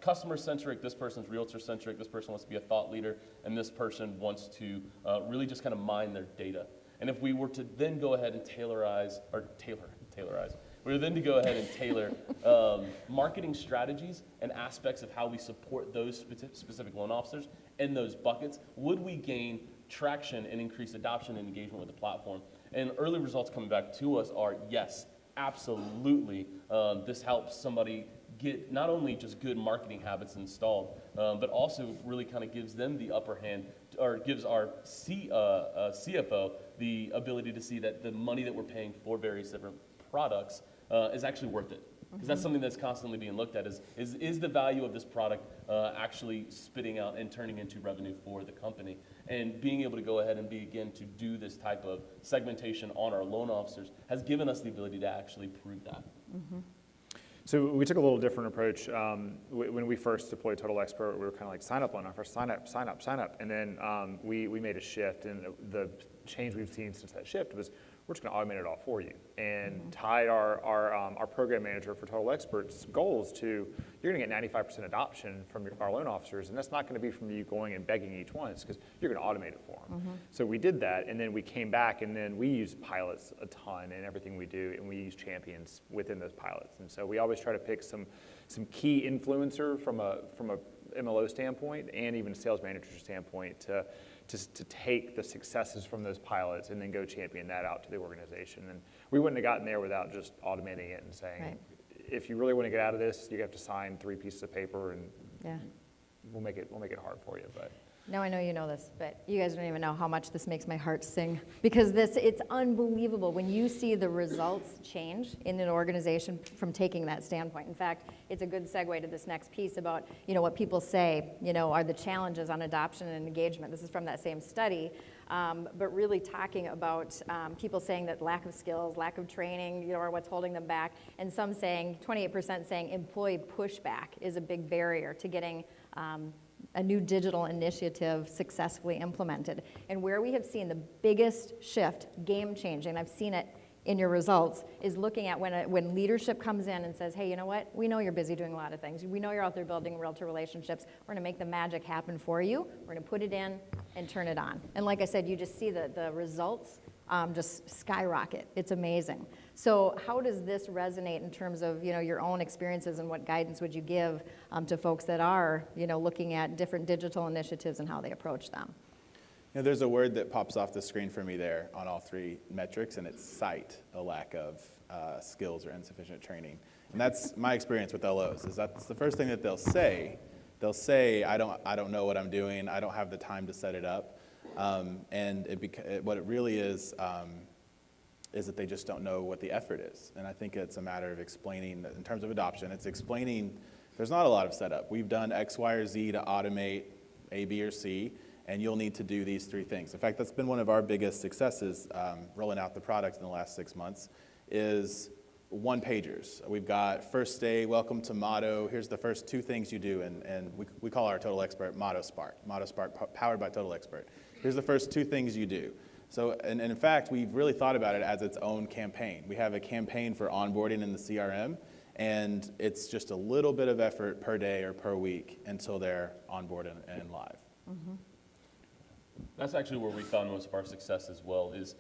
customer-centric, this person's realtor-centric, this person wants to be a thought leader, and this person wants to really just kind of mine their data? And if we were to then go ahead and tailorize, we were then to go ahead and tailor marketing strategies and aspects of how we support those specific loan officers in those buckets, would we gain traction and increase adoption and engagement with the platform? And early results coming back to us are, yes, absolutely. This helps somebody get not only just good marketing habits installed, but also really kind of gives them the upper hand, or gives our CFO the ability to see that the money that we're paying for various different products is actually worth it. Because that's something that's constantly being looked at is the value of this product actually spitting out and turning into revenue for the company? And being able to go ahead and begin to do this type of segmentation on our loan officers has given us the ability to actually prove that. So we took a little different approach. When we first deployed Total Expert, we were kind of like, sign up loan officer, sign up, sign up, sign up. And then we made a shift, and the change we've seen since that shift was we're just going to automate it all for you, and tied our program manager for Total Expert's goals to, you're going to get 95% adoption from our loan officers, and that's not going to be from you going and begging each one, it's because you're going to automate it for them. So we did that, and then we came back, and then we use pilots a ton in everything we do, and we use champions within those pilots. And so we always try to pick some key influencer from a MLO standpoint and even a sales manager standpoint to take the successes from those pilots and then go champion that out to the organization. And we wouldn't have gotten there without just automating it and saying, if you really want to get out of this, you have to sign 3 pieces of paper, and we'll make it hard for you. But Now I know you know this, but you guys don't even know how much this makes my heart sing, because it's unbelievable when you see the results change in an organization from taking that standpoint. In fact, it's a good segue to this next piece about, what people say, are the challenges on adoption and engagement. This is from that same study, but really talking about people saying that lack of skills, lack of training, are what's holding them back, and some saying, 28% saying employee pushback is a big barrier to getting a new digital initiative successfully implemented. And where we have seen the biggest shift, game-changing, I've seen it in your results, is looking at when leadership comes in and says, hey, you know what? We know you're busy doing a lot of things. We know you're out there building realtor relationships. We're going to make the magic happen for you. We're going to put it in and turn it on. And like I said, you just see the results just skyrocket. It's amazing. So how does this resonate in terms of your own experiences, and what guidance would you give to folks that are looking at different digital initiatives and how they approach them? There's a word that pops off the screen for me there on all 3 metrics, and it's sight, a lack of skills or insufficient training. And that's my experience with LOs, is that's the first thing that they'll say. They'll say, I don't know what I'm doing, I don't have the time to set it up. And what it really is that they just don't know what the effort is. And I think it's a matter of explaining, in terms of adoption, it's explaining there's not a lot of setup. We've done X, Y, or Z to automate A, B, or C, and you'll need to do these 3 things. In fact, that's been one of our biggest successes rolling out the product in the last 6 months, is one-pagers. We've got first day, welcome to Motto, here's the first 2 things you do, and we call our Total Expert Motto Spark powered by Total Expert. Here's the first 2 things you do. So, and in fact, we've really thought about it as its own campaign. We have a campaign for onboarding in the CRM, and it's just a little bit of effort per day or per week until they're onboarded and live. That's actually where we found most of our success as well, is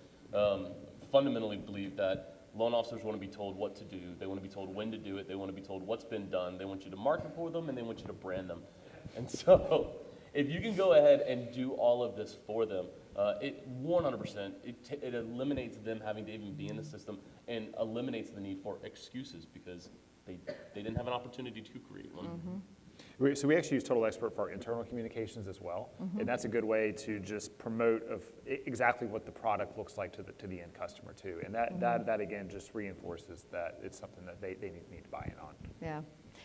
fundamentally believe that loan officers want to be told what to do. They want to be told when to do it. They want to be told what's been done. They want you to market for them, and they want you to brand them. And so if you can go ahead and do all of this for them, it 100%, it eliminates them having to even be in the system, and eliminates the need for excuses because they didn't have an opportunity to create one. So we actually use Total Expert for our internal communications as well, and that's a good way to just promote exactly what the product looks like to the end customer too, and that again just reinforces that it's something that they need to buy in on. Yeah.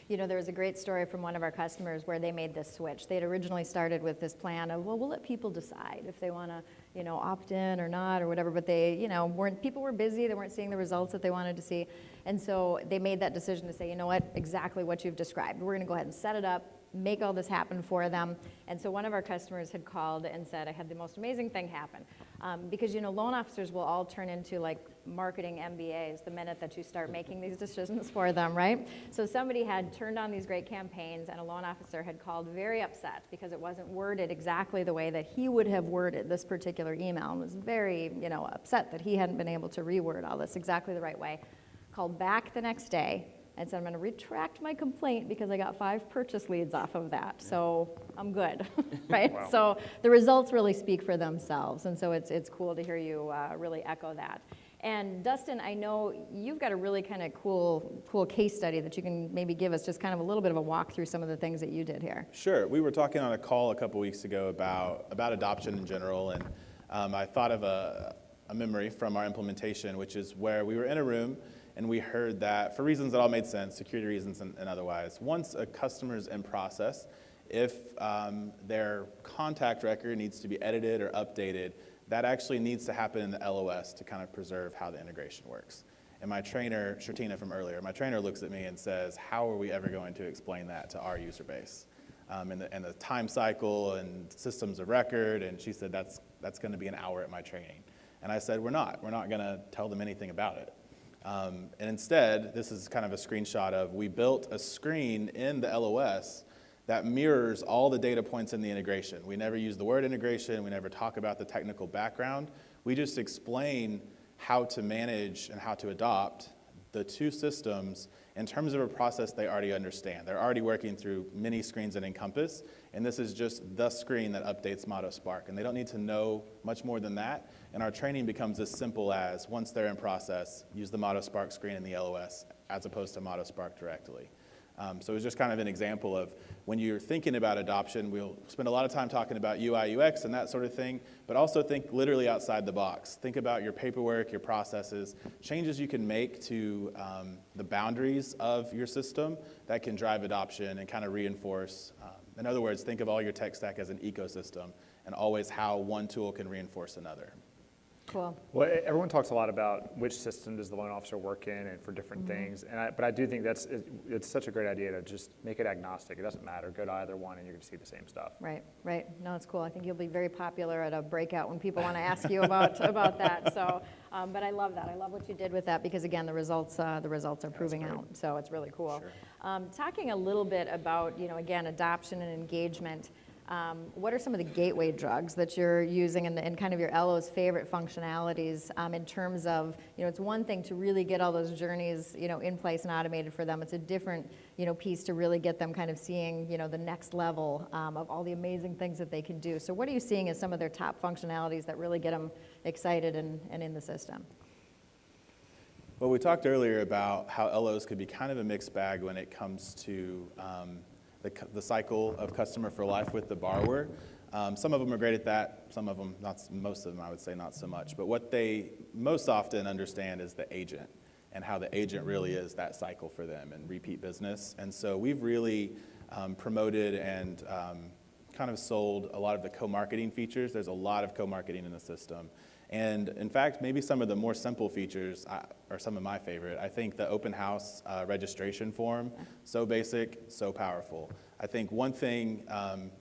There was a great story from one of our customers where they made this switch. They had originally started with this plan of, well, we'll let people decide if they want to, opt in or not or whatever, but they, people were busy, they weren't seeing the results that they wanted to see. And so they made that decision to say, you know what, exactly what you've described. We're going to go ahead and set it up, make all this happen for them. And so one of our customers had called and said, I had the most amazing thing happen. Because, loan officers will all turn into like marketing MBAs the minute that you start making these decisions for them, right? So somebody had turned on these great campaigns, and a loan officer had called very upset because it wasn't worded exactly the way that he would have worded this particular email, and was very, upset that he hadn't been able to reword all this exactly the right way. Called back the next day and said, I'm going to retract my complaint because I got 5 purchase leads off of that, so I'm good, right? Wow. So the results really speak for themselves, and so it's cool to hear you really echo that. And Dustin, I know you've got a really kind of cool case study that you can maybe give us, just kind of a little bit of a walk through some of the things that you did here. Sure. We were talking on a call a couple weeks ago about adoption in general, and I thought of a memory from our implementation, which is where we were in a room and we heard that, for reasons that all made sense, security reasons and otherwise, once a customer's in process, if their contact record needs to be edited or updated, that actually needs to happen in the LOS to kind of preserve how the integration works. And my trainer, Shatina from earlier, my trainer looks at me and says, how are we ever going to explain that to our user base? And the time cycle and systems of record, and she said, that's going to be an hour at my training. And I said, we're not going to tell them anything about it. And instead, this is kind of a screenshot of, we built a screen in the LOS that mirrors all the data points in the integration. We never use the word integration, we never talk about the technical background. We just explain how to manage and how to adopt the two systems in terms of a process they already understand. They're already working through many screens in Encompass, and this is just the screen that updates Motto Spark. And they don't need to know much more than that. And our training becomes as simple as, once they're in process, use the Motto Spark screen in the LOS as opposed to Motto Spark directly. So it's just kind of an example of when you're thinking about adoption, we'll spend a lot of time talking about UI, UX and that sort of thing, but also think literally outside the box. Think about your paperwork, your processes, changes you can make to the boundaries of your system that can drive adoption and kind of reinforce. In other words, think of all your tech stack as an ecosystem and always how one tool can reinforce another. Cool. Well, everyone talks a lot about which system does the loan officer work in and for different things, but I do think it's such a great idea to just make it agnostic. It doesn't matter. Go to either one and you're going to see the same stuff. Right. No, it's cool. I think you'll be very popular at a breakout when people want to ask you about that. So, but I love that. I love what you did with that because, again, the results are proving out. So it's really cool. Sure. Talking a little bit about, again, adoption and engagement. What are some of the gateway drugs that you're using and kind of your LO's favorite functionalities in terms of, it's one thing to really get all those journeys, in place and automated for them. It's a different, piece to really get them kind of seeing, the next level of all the amazing things that they can do. So what are you seeing as some of their top functionalities that really get them excited and in the system? Well, we talked earlier about how LOs could be kind of a mixed bag when it comes to the cycle of customer for life with the borrower. Some of them are great at that. Some of them, most of them, I would say, not so much. But what they most often understand is the agent and how the agent really is that cycle for them and repeat business. And so we've really promoted and kind of sold a lot of the co-marketing features. There's a lot of co-marketing in the system. And in fact, maybe some of the more simple features are some of my favorite. I think the open house registration form, so basic, so powerful. I think one thing,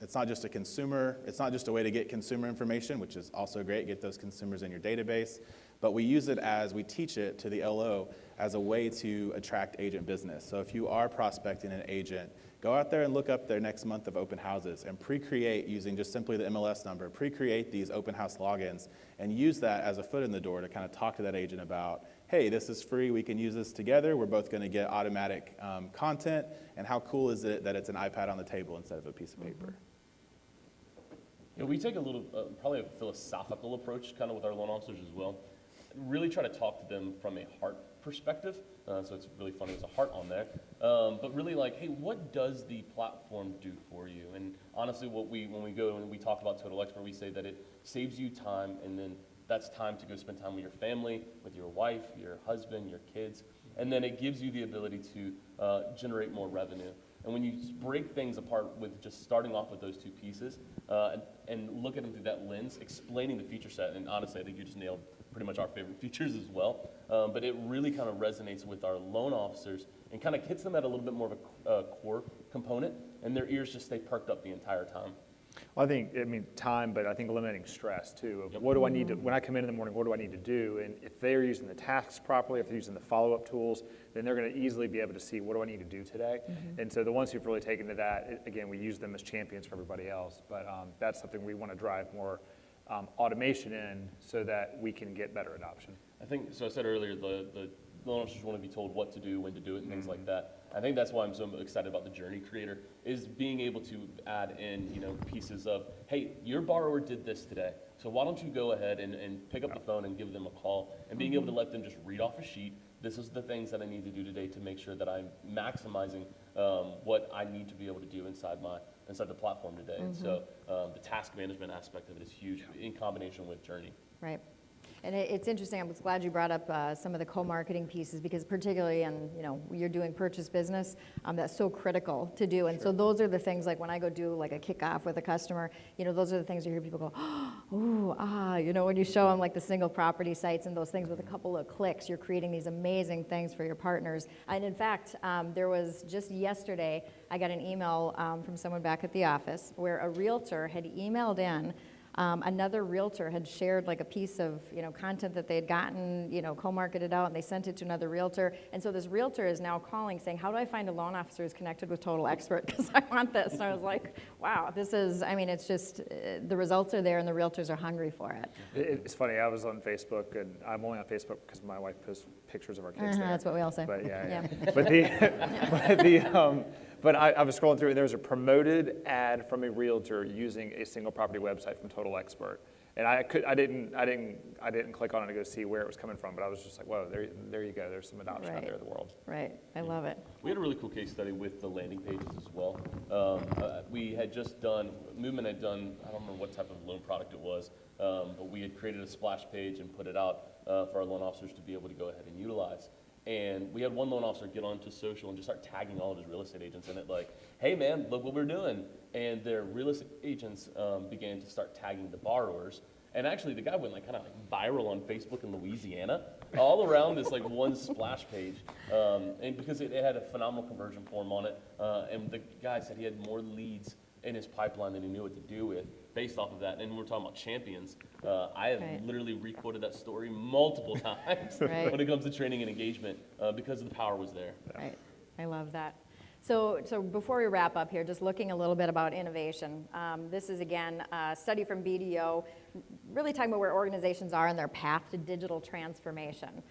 it's not just a way to get consumer information, which is also great, get those consumers in your database, but we teach it to the LO as a way to attract agent business. So if you are prospecting an agent, go out there and look up their next month of open houses and pre-create, using just simply the MLS number, pre-create these open house logins and use that as a foot in the door to kind of talk to that agent about, hey, this is free, we can use this together, we're both going to get automatic content, and how cool is it that it's an iPad on the table instead of a piece of paper? Yeah, we take a little, probably a philosophical approach kind of with our loan officers as well. Really try to talk to them from a heart perspective. So it's really funny, there's a heart on there. But really like, hey, what does the platform do for you? And honestly, when we go and we talk about Total Expert, we say that it saves you time, and then that's time to go spend time with your family, with your wife, your husband, your kids. And then it gives you the ability to generate more revenue. And when you break things apart with just starting off with those two pieces and look at them through that lens, explaining the feature set, and honestly, I think you just nailed pretty much our favorite features as well. But it really kind of resonates with our loan officers and kind of hits them at a little bit more of a core component, and their ears just stay perked up the entire time. Well, time, but I think eliminating stress too. Of what do I need to, when I come in the morning, what do I need to do? And if they're using the tasks properly, if they're using the follow-up tools, then they're going to easily be able to see what do I need to do today. And so the ones who've really taken to that, again, we use them as champions for everybody else. But that's something we want to drive more automation in so that we can get better adoption. I think, so I said earlier, the loan officers want to be told what to do, when to do it, and things like that. I think that's why I'm so excited about the Journey Creator, is being able to add in, pieces of, hey, your borrower did this today, so why don't you go ahead and pick up the phone and give them a call, and being able to let them just read off a sheet, this is the things that I need to do today to make sure that I'm maximizing what I need to be able to do inside the platform today. And so the task management aspect of it is huge in combination with Journey. Right. And it's interesting, I was glad you brought up some of the co-marketing pieces, because particularly in, you're doing purchase business, that's so critical to do. And so those are the things, like when I go do like a kickoff with a customer, those are the things you hear people go, when you show them like the single property sites and those things with a couple of clicks, you're creating these amazing things for your partners. And in fact, there was just yesterday, I got an email from someone back at the office where a realtor had emailed in. Another realtor had shared like a piece of content that they had gotten co-marketed out, and they sent it to another realtor. And so this realtor is now calling saying, how do I find a loan officer who's connected with Total Expert, because I want this. And I was like, wow, this is, it's just the results are there and the realtors are hungry for it. It's funny, I was on Facebook, and I'm only on Facebook because my wife posts pictures of our kids there. That's what we all say. But yeah. Yeah. But I was scrolling through, and there was a promoted ad from a realtor using a single property website from Total Expert, and I didn't click on it to go see where it was coming from, but I was just like, whoa, there you go. There's some adoption out there in the world. Right, I love it. We had a really cool case study with the landing pages as well. We had just done, Movement had done, I don't remember what type of loan product it was, but we had created a splash page and put it out for our loan officers to be able to go ahead and utilize. And we had one loan officer get onto social and just start tagging all of his real estate agents in it, like, hey man, look what we're doing. And their real estate agents began to start tagging the borrowers. And actually the guy went like kind of like viral on Facebook in Louisiana, all around this like one splash page. And because it had a phenomenal conversion form on it. And the guy said he had more leads in his pipeline than he knew what to do with based off of that. And we're talking about champions. I have literally re-quoted that story multiple times when it comes to training and engagement because the power was there. Right, I love that. So before we wrap up here, just looking a little bit about innovation. This is, again, a study from BDO, really talking about where organizations are in their path to digital transformation.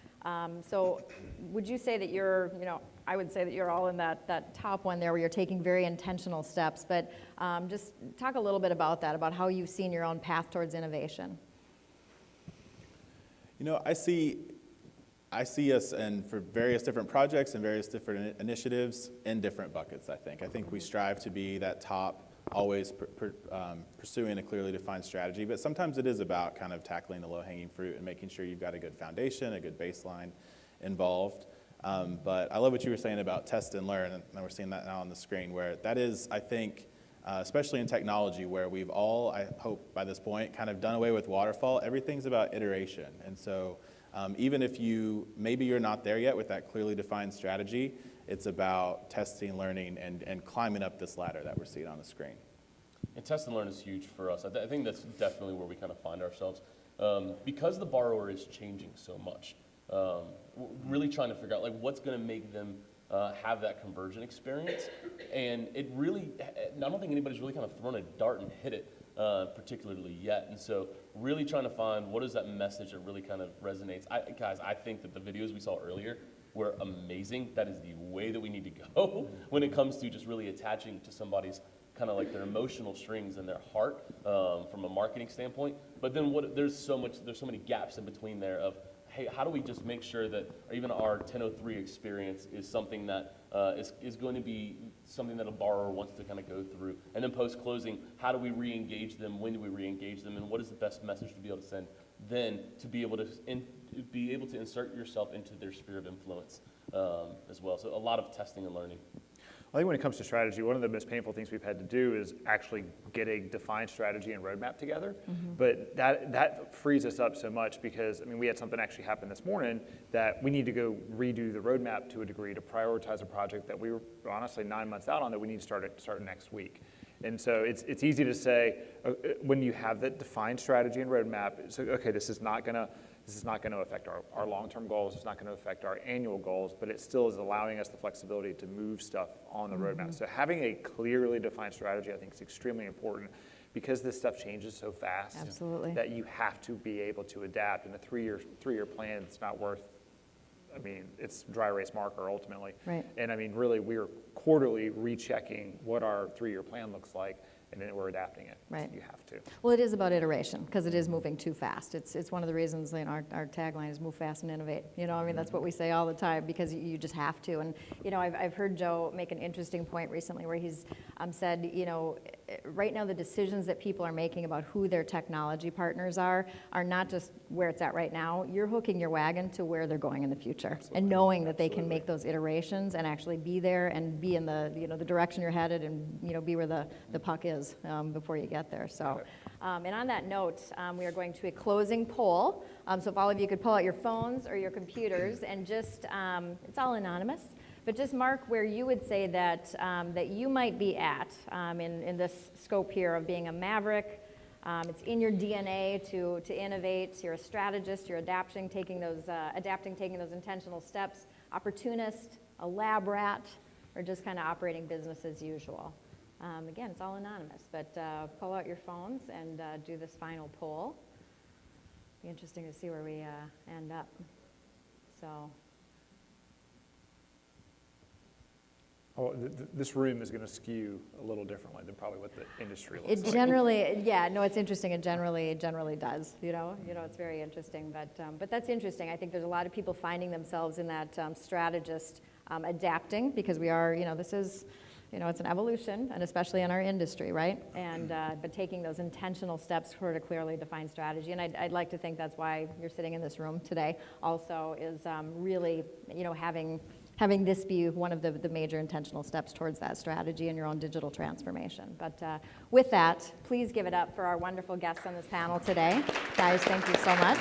So would you say that you're, I would say that you're all in that top one there where you're taking very intentional steps, but just talk a little bit about that, about how you've seen your own path towards innovation. I see us for various different projects and various different initiatives in different buckets, I think we strive to be that top, always pursuing a clearly defined strategy, but sometimes it is about kind of tackling the low-hanging fruit and making sure you've got a good foundation, a good baseline involved. But I love what you were saying about test and learn, and we're seeing that now on the screen, where that is, I think, especially in technology, where we've all, I hope by this point, kind of done away with waterfall. Everything's about iteration. And so even if maybe you're not there yet with that clearly defined strategy, it's about testing, learning, and climbing up this ladder that we're seeing on the screen. And test and learn is huge for us. I think that's definitely where we kind of find ourselves. Because the borrower is changing so much, we're really trying to figure out like what's going to make them have that conversion experience. And it really, I don't think anybody's really kind of thrown a dart and hit it particularly yet. And so really trying to find what is that message that really kind of resonates. Guys, I think that the videos we saw earlier were amazing. That is the way that we need to go when it comes to just really attaching to somebody's kind of like their emotional strings and their heart from a marketing standpoint. But then there's so many gaps in between there of, hey, how do we just make sure that even our 1003 experience is something that is going to be something that a borrower wants to kind of go through. And then post-closing, how do we re-engage them? When do we re-engage them? And what is the best message to be able to send then to be able to insert yourself into their sphere of influence as well. So a lot of testing and learning. I think when it comes to strategy, one of the most painful things we've had to do is actually get a defined strategy and roadmap together. Mm-hmm. But that frees us up so much because, we had something actually happen this morning that we need to go redo the roadmap to a degree to prioritize a project that we were honestly 9 months out on that we need to start next week. And so it's easy to say when you have that defined strategy and roadmap, so okay, this is not going to affect our long-term goals. It's not going to affect our annual goals, but it still is allowing us the flexibility to move stuff on the roadmap. So having a clearly defined strategy, I think, is extremely important because this stuff changes so fast. Absolutely. That you have to be able to adapt. And a three-year plan is not worth. It's dry erase marker ultimately. Right. And really, we're quarterly rechecking what our 3-year plan looks like. and then we're adapting it. Right. You have to. Well, it is about iteration, because it is moving too fast. It's one of the reasons, our tagline is move fast and innovate. That's what we say all the time, because you just have to. And, I've heard Joe make an interesting point recently where he's said, right now the decisions that people are making about who their technology partners are not just where it's at right now. You're hooking your wagon to where they're going in the future. Absolutely. And knowing that they can make those iterations and actually be there and be in the, the direction you're headed and, be where the puck is before you get there. So, and on that note, we are going to a closing poll. So if all of you could pull out your phones or your computers and just, it's all anonymous, but just mark where you would say that, that you might be at in this scope here of being a maverick. It's in your DNA to innovate. You're a strategist. You're adapting, taking those intentional steps. Opportunist, a lab rat, or just kind of operating business as usual. Again, it's all anonymous, but pull out your phones and do this final poll. Be interesting to see where we end up. So. Oh, this room is going to skew a little differently than probably what the industry looks It like. generally, yeah, no, it's interesting. It generally does. It's very interesting. But that's interesting. I think there's a lot of people finding themselves in that strategist adapting, because we are, this is, it's an evolution, and especially in our industry, right? And but taking those intentional steps toward a clearly defined strategy. And I'd like to think that's why you're sitting in this room today. Also, is really, having this be one of the major intentional steps towards that strategy in your own digital transformation. But with that, please give it up for our wonderful guests on this panel today. Guys, thank you so much.